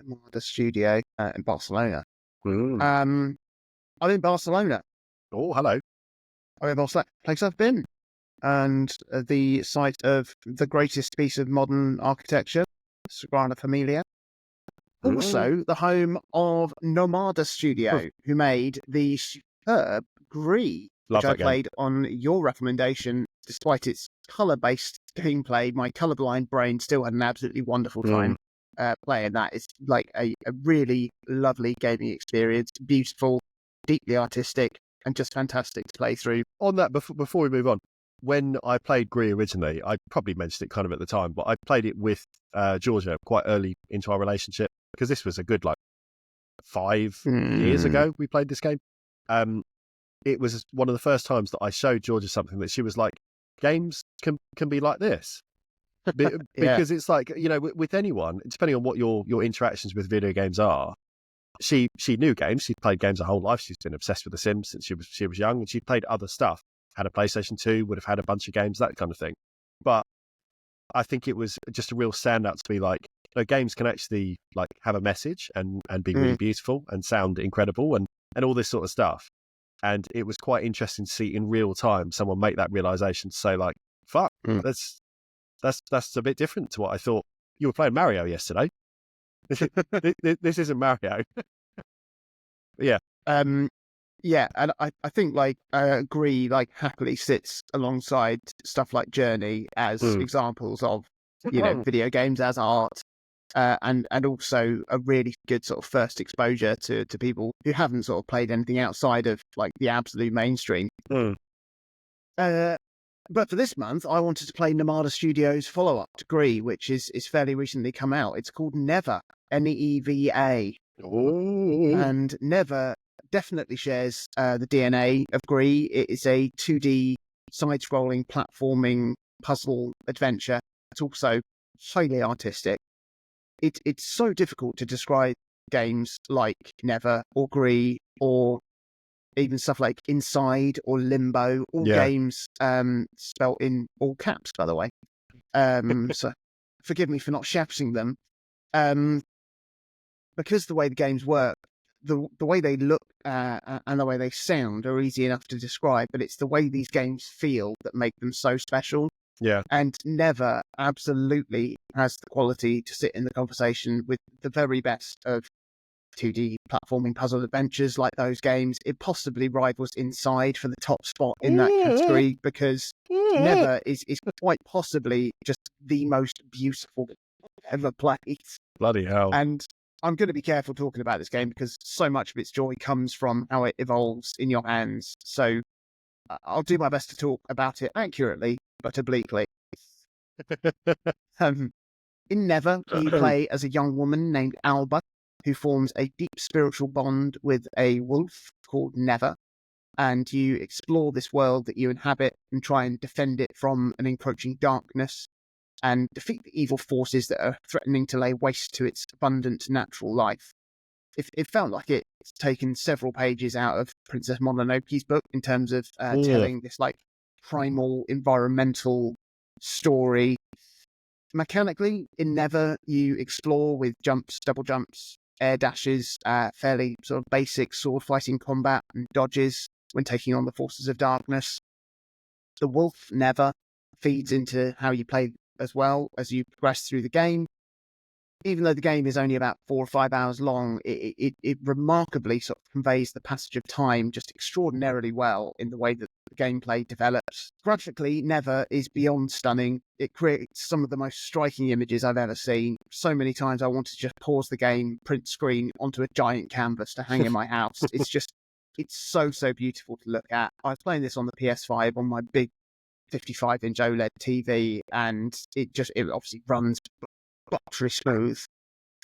Nomada Studio in Barcelona. Mm. I'm in Barcelona. Oh, hello. I'm in Barcelona, place I've been, and the site of the greatest piece of modern architecture, Sagrada Familia. Also, the home of Nomada Studio, who made the superb GRIS, Love which I that game. played on your recommendation. Despite its colour-based gameplay, my colourblind brain still had an absolutely wonderful time playing that. It's like a really lovely gaming experience, beautiful, deeply artistic, and just fantastic to play through. On that, before we move on, when I played GRIS originally, I probably mentioned it kind of at the time, but I played it with Georgia quite early into our relationship, because this was a good 5 years ago we played this game. It was one of the first times that I showed Georgia something that she was like, games can be like this. Because it's like, with anyone, depending on what your interactions with video games are, she knew games. She'd played games her whole life. She's been obsessed with The Sims since she was young, and she played other stuff. Had a PlayStation 2, would have had a bunch of games, that kind of thing. But I think it was just a real standout to be like, games can actually have a message and be really beautiful and sound incredible and all this sort of stuff. And it was quite interesting to see in real time someone make that realization to say fuck, that's a bit different to what I thought. You were playing Mario yesterday. This isn't Mario. Yeah. Yeah, and I think GRIS happily sits alongside stuff like Journey as examples of video games as art, and also a really good sort of first exposure to people who haven't sort of played anything outside of the absolute mainstream. But for this month, I wanted to play Nomada Studios' follow-up to GRIS, which is fairly recently come out. It's called NEVA, NEVA. And NEVA definitely shares the DNA of GRIS. It is a 2D side-scrolling platforming puzzle adventure. It's also highly artistic. It's so difficult to describe games like NEVA or GRIS or even stuff like Inside or Limbo, all games spelt in all caps, by the way. So forgive me for not shouting them. Because the way the games work, the way they look and the way they sound are easy enough to describe, but it's the way these games feel that make them so special. Yeah. And NEVA absolutely has the quality to sit in the conversation with the very best of 2D platforming puzzle adventures like those games. It possibly rivals Inside for the top spot in that category, because NEVA is quite possibly just the most beautiful ever played. Bloody hell. And I'm going to be careful talking about this game because so much of its joy comes from how it evolves in your hands. So I'll do my best to talk about it accurately, but obliquely. In NEVA, you play as a young woman named Alba, who forms a deep spiritual bond with a wolf called NEVA, and you explore this world that you inhabit and try and defend it from an encroaching darkness and defeat the evil forces that are threatening to lay waste to its abundant natural life. It felt like it's taken several pages out of Princess Mononoke's book in terms of telling this primal environmental story. Mechanically, in NEVA, you explore with jumps, double jumps, air dashes, fairly sort of basic sword fighting combat and dodges when taking on the forces of darkness. The wolf NEVA feeds into how you play as well as you progress through the game. Even though the game is only about 4 or 5 hours long, it remarkably sort of conveys the passage of time just extraordinarily well in the way that the gameplay develops. Graphically, NEVA is beyond stunning. It creates some of the most striking images I've ever seen. So many times I wanted to just pause the game, print screen onto a giant canvas to hang in my house. It's so beautiful to look at. I was playing this on the PS5 on my big 55-inch OLED TV, and it obviously runs buttery smooth,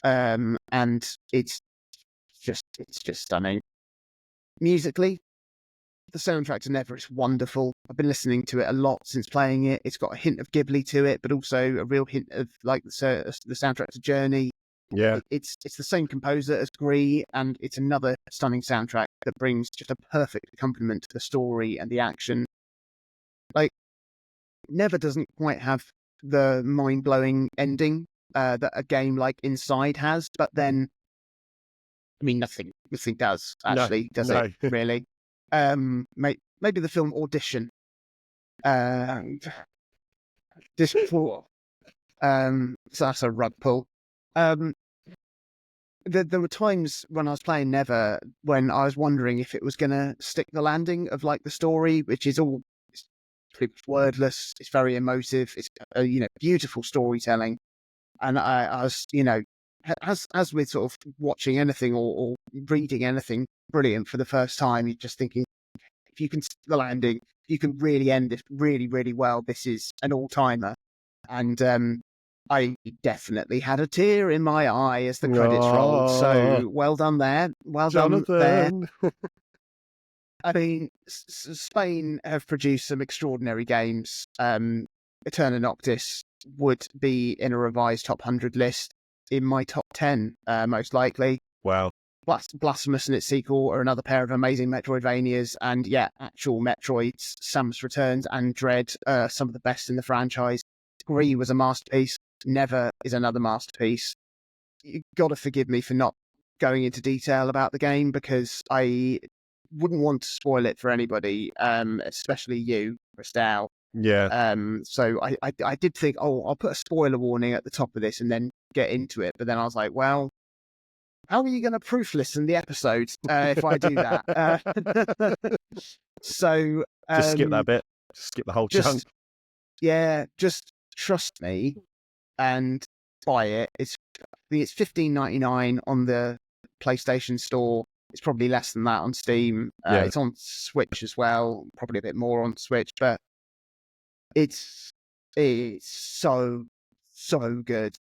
and it's just stunning. Musically, the soundtrack to NEVA is wonderful. I've been listening to it a lot since playing it. It's got a hint of Ghibli to it, but also a real hint of the soundtrack to Journey. Yeah, it's the same composer as GRIS, and it's another stunning soundtrack that brings just a perfect accompaniment to the story and the action. NEVA doesn't quite have the mind-blowing ending that a game like Inside has, but then, I mean, nothing does actually, does it? Really? Maybe the film Audition. Just for so that's a rug pull. There were times when I was playing NEVA when I was wondering if it was going to stick the landing of like the story, which is all it's pretty much wordless. It's very emotive. It's beautiful storytelling, and I was as with sort of watching anything or reading anything brilliant for the first time, you're just thinking, if you can stick the landing, you can really end it really, really well. This is an all-timer. And I definitely had a tear in my eye as the credits rolled. So well done there. Well Jonathan. done there. I mean, Spain have produced some extraordinary games. Eterna Noctis would be in a revised top 100 list, in my top 10, most likely. Wow. Blasphemous and its sequel are another pair of amazing Metroidvanias, and actual Metroids, Samus Returns and Dread, some of the best in the franchise. GRIS was a masterpiece. NEVA is another masterpiece. You've got to forgive me for not going into detail about the game, because I wouldn't want to spoil it for anybody, especially you, Christelle. Yeah. So I did think, I'll put a spoiler warning at the top of this and then get into it. But then I was like, well, how are you going to proof listen the episode if I do that? So just skip that bit. Just skip the whole chunk. Yeah, just trust me and buy it. It's $15.99 on the PlayStation Store. It's probably less than that on Steam. It's on Switch as well, probably a bit more on Switch, but it's so good.